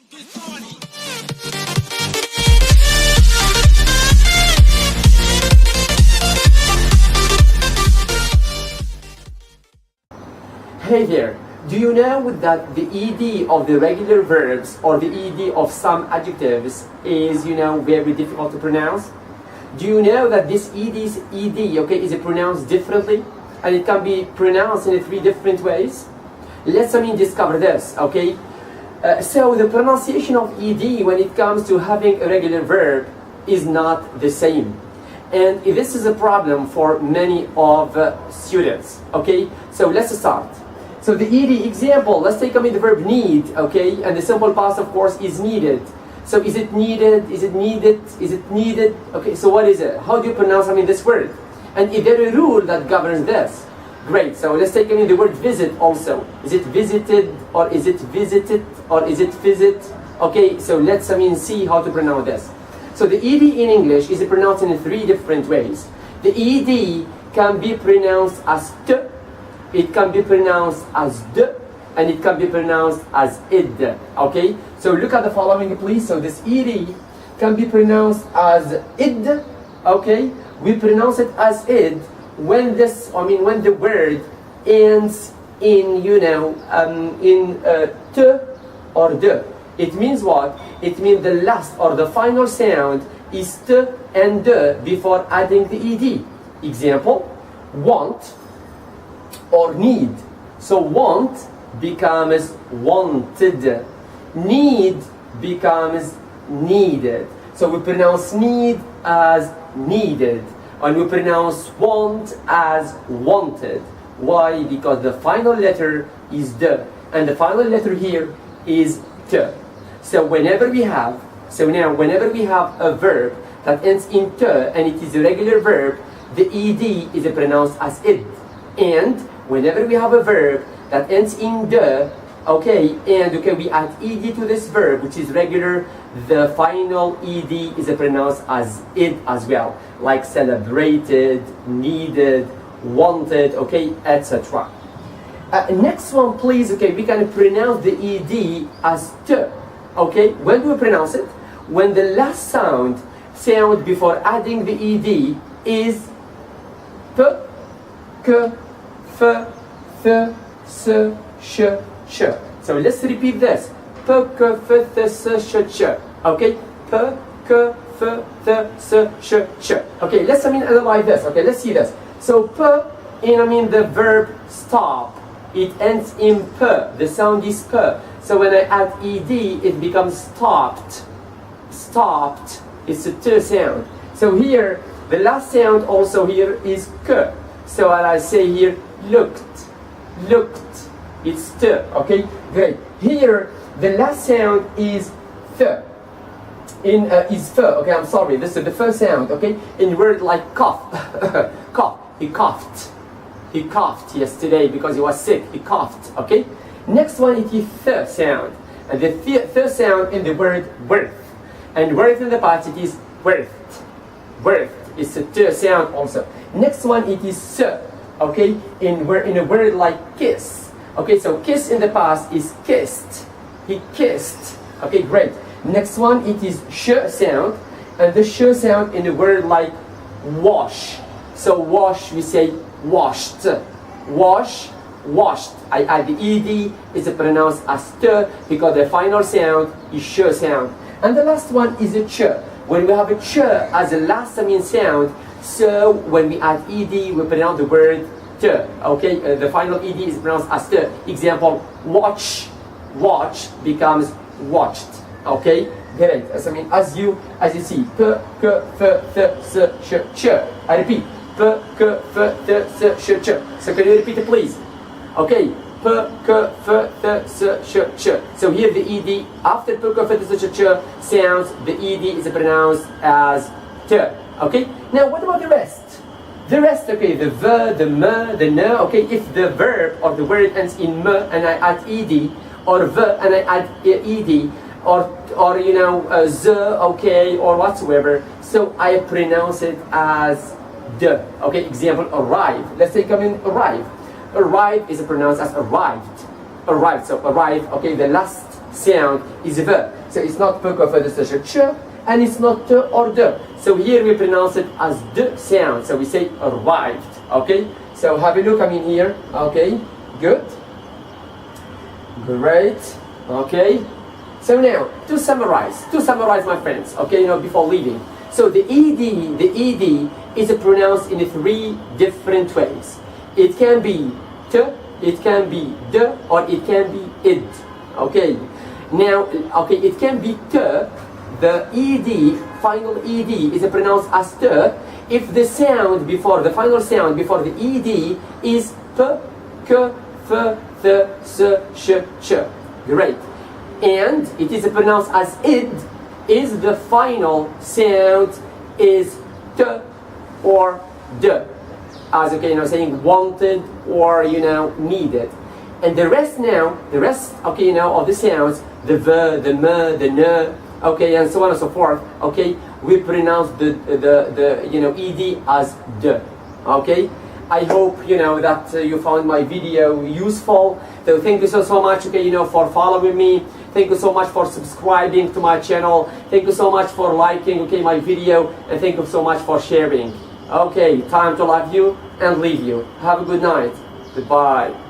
Hey there, do you know that the ed of the regular verbs or the ed of some adjectives is, very difficult to pronounce? Do you know that this ed is pronounced differently, and it can be pronounced in 3 different ways? Let's discover this, okay? So the pronunciation of ed when it comes to having a regular verb is not the same. And this is a problem for many of students, okay? So let's start. So the ed example, let's take the verb need, okay? And the simple past, of course, is needed. So is it needed? Is it needed? Is it needed? Okay, so what is it? How do you pronounce this word? And is there a rule that governs this? Great, so let's take the word visit also. Is it visited, or is it visited, or is it visit? Okay, so let's see how to pronounce this. So the ed in English is pronounced in 3 different ways. The ed can be pronounced as t, it can be pronounced as d, and it can be pronounced as id. Okay, so look at the following, please. So this ed can be pronounced as id. Okay, we pronounce it as id when when the word ends in t or d. It means what? It means the last or the final sound is t and d before adding the ed. Example: want or need. So want becomes wanted, need becomes needed. So we pronounce need as needed, and we pronounce want as wanted. Why? Because the final letter is d, and the final letter here is t. So whenever we have a verb that ends in t and it is a regular verb, the ed is pronounced as id. And whenever we have a verb that ends in d, we add ed to this verb, which is regular, the final ed is pronounced as id as well, like celebrated, needed, wanted, etc. Next one, please. We can pronounce the ed as t. When do we pronounce it? When the last sound before adding the ed is p, k, f, th, s, sh, ch. So let's repeat this. P, k, f, th, s, sh, ch. Okay? P, k, f, th, s, sh, ch. Okay, let's analyze this. Okay, let's see this. So p in the verb stop, it ends in p. The sound is p. So when I add ed, it becomes stopped. Stopped. It's a t sound. So here, the last sound also here is k. So when I say here, looked, looked, it's t. Okay, great. Here, the last sound is th. Is th. Okay, I'm sorry. This is the first sound. Okay, in word like cough, cough. He coughed. He coughed yesterday because he was sick. He coughed. Okay. Next one it is th sound, and the th sound in the word worth, and worth in the past it is worth. Worth is a t sound also. Next one it is s. Okay, in a word like kiss. Okay, so kiss in the past is kissed. He kissed. Okay, great. Next one it is sh sound, and the sh sound in a word like wash. So wash, we say washed. Wash, washed. I add the ed, is pronounced as t because the final sound is sh sound. And the last one is a ch. When we have a ch as the last sound, so when we add ed, we pronounce the word t. Okay, the final ed is pronounced as t. Example: watch, watch becomes watched. Okay, great. As you see, p, k, f, th, s, sh, ch. I repeat, p, k, f, th, s, sh, ch. So can you repeat it, please? Okay, p, k, f, th, s, sh, ch. So here the ed after p, k, f, th, s, sh, ch sounds, the ed is pronounced as t. Okay. Now what about the rest? The rest, okay, the v, the m, the n. Okay, if the verb or the word ends in m and I add ed, or v and I add ed, or z, okay, or whatsoever, so I pronounce it as d. Okay, example: arrive. Let's take arrive. Arrive is pronounced as arrived. Arrived. So arrive. Okay, the last sound is v. So it's not peu, que, feu, de, ch, and it's not te or de. So here we pronounce it as de sound. So we say arrived. Okay. So have a look. I mean here. Okay. Good. Great. Okay. So now to summarize, my friends. Okay. You know, before leaving. So the ed is pronounced in 3 different ways. It can be te, it can be de, or it can be id. Okay. Now, okay, it can be te. The ed, final ed, is pronounced as te if the sound before the final sound before the ed is p, k, f, th, s, sh, ch. Great. And it is pronounced as id is the final sound is t or de, as okay, you know, saying wanted or you know needed. And the rest, okay, you know, of the sounds, the v, the m, the n, okay, and so on and so forth, okay, we pronounce the you know ed as de. Okay, I hope you know that you found my video useful. So thank you so much, okay, you know, for following me. Thank you so much for subscribing to my channel. Thank you so much for liking, okay, my video, and thank you so much for sharing. Okay, time to love you and leave you. Have a good night. Goodbye.